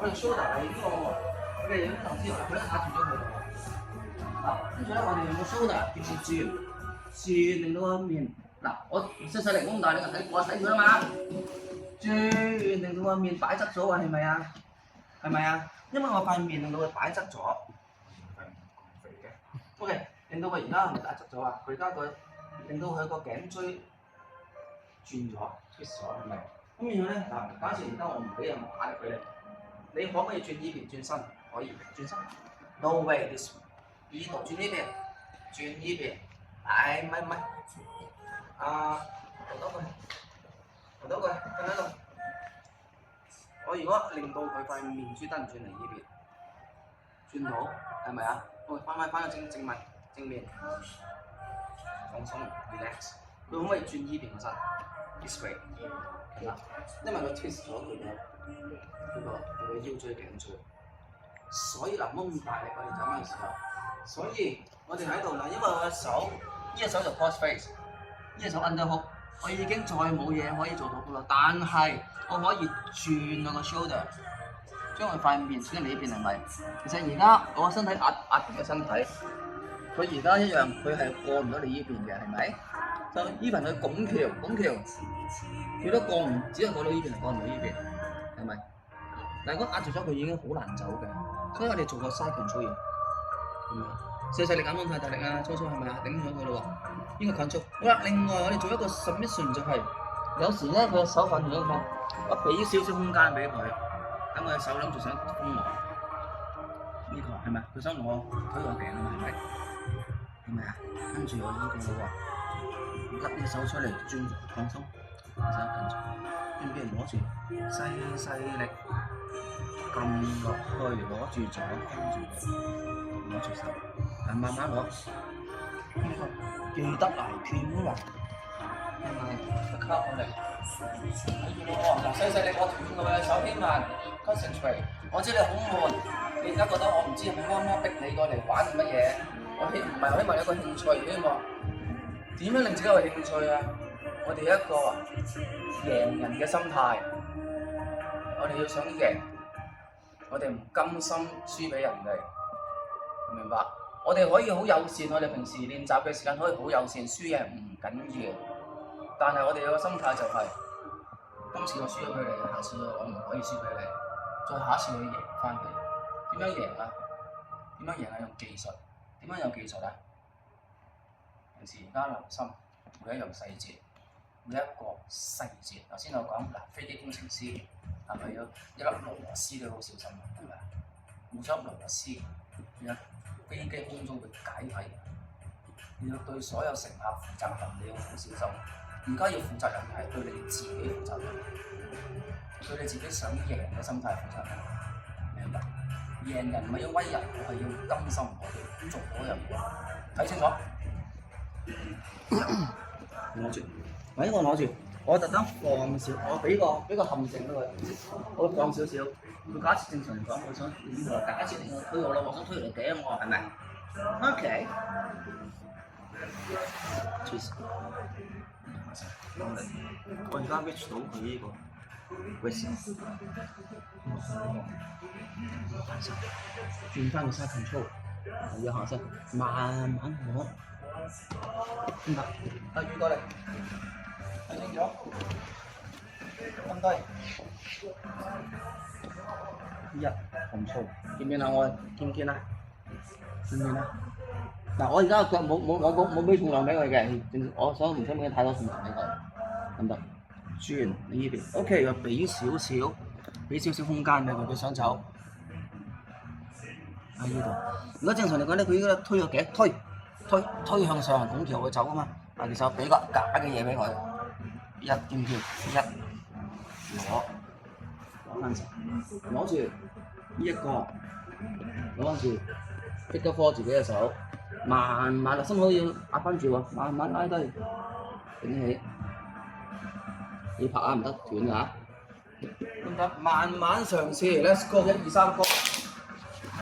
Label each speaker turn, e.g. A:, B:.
A: 我哋 shoulder 係呢個喎，我哋頭先佢壓住咗佢喎。嗱，跟住咧我哋用個 shoulder 轉，令到個面嗱，我細細力咁大，你睇住啦嘛。轉令到個面擺側咗啊，係咪啊？係咪啊？因為我塊面令到佢擺側咗。OK， 令到佢而家係咪擺側咗啊？佢而家佢令到佢個頸椎轉咗 twist 咗，係咪？咁然後咧嗱，假設而家我唔俾任何壓力佢咧，你可唔可以轉呢邊轉身？可以轉身。No way this way。呢度轉呢邊，轉呢邊。唔係。頭到佢，跟喺度。我如果令到佢塊面珠燈轉嚟呢邊，轉到係咪啊？我翻到正面，放鬆 relax。佢可唔可以轉呢邊個身 ？This way， 係啦，因為佢 twist 咗佢個腰椎頸椎，所以嗱掹大力我哋就啱嘅時候，所以我哋喺度嗱，因為我手呢隻手就 cross face， 呢隻手 underhook， 我已經再冇嘢可以做到噶啦，但係我可以轉我個 shoulder， 將佢塊面轉喺你呢邊係咪？其實而家我個身體壓住嘅身體，佢而家一樣，佢係過唔到你呢邊嘅，係咪？就 even 佢拱橋，佢都過唔，只係過到呢邊，過唔到呢邊，係咪？但係如果壓住咗佢已經好難走嘅，所以我哋做個 side control，係咪？細力減到太大力啊，粗係咪啊？頂咗佢咯喎，呢個 control。好啦，另外我哋做一個 submission 就係、有時咧佢手瞓咗嘛，我俾少少空間俾佢，等佢手諗住想封我，呢、個係咪？佢想我推我頸啊嘛，係咪？係咪啊？跟住我呢個咯喎，甩啲手出嚟轉放鬆，手緊住，跟住攞住細力撳落去，攞住左，跟住攞住手，慢慢攞，呢、個記得挨拳喎。吸我哋，睇住咯喎，嗱細力我斷佢嘅手希望 concentrate。我知你好悶，你而家覺得我唔知係咪啱啱逼你過嚟玩乜嘢？我希望有個興趣，希望點樣令自己有興趣啊？我哋一個贏人嘅心態，我哋要想贏，我哋唔甘心輸俾人哋，明白？我哋可以好友善，我哋平時練習嘅時間可以好友善，輸贏唔緊要。但係我哋有個心態就係、今次我輸咗俾你，下次我唔可以輸俾你，再下一次我要贏翻佢。點樣贏啊？點樣贏啊？用技術。點樣有技術啊？平時而家留心每一樣細節，每一個細節。頭先我講嗱，飛機工程師係咪要一粒螺絲都好小心啊？係咪？冇咗粒螺絲，飛機空中會解體。你要對所有乘客負責任，你要好小心。而家要負責任係對你自己負責任，對你自己想贏嘅心態負責任，明白？贏人唔係要威人，我係要甘心，我哋做嗰樣嘢。睇清楚，攞住，我攞住，我特登放少，我俾個陷阱俾佢，我放少少。佢假設正常嚟講，我想呢個假設你推我啦，我想推嚟頂我，係咪 ？OK。我而家 reach 到佢呢個 wrist， 轉翻個 side control， 要下身，慢慢攞，唔得，預過嚟，睇清楚，咁低，一紅粗，見唔見啊？我見唔見啊？見唔見啊？嗱，我而家腳冇俾重量俾佢嘅，我想唔想俾太多重量俾佢，得唔得？轉呢邊 ，OK， 又俾少少空間俾佢，佢想走喺呢度。如果正常嚟講咧，佢應該推個頸，推向上拱橋佢走啊嘛。但其實俾個假嘅嘢俾佢，一見條一攞翻成，攞住呢一個，攞翻住，逼得科自己嘅手。慢慢啦，心口要壓翻住喎，慢慢拉低，頂起。你拍下唔得斷㗎，得唔得？慢慢嘗試 ，Let's go， 1、2、3個。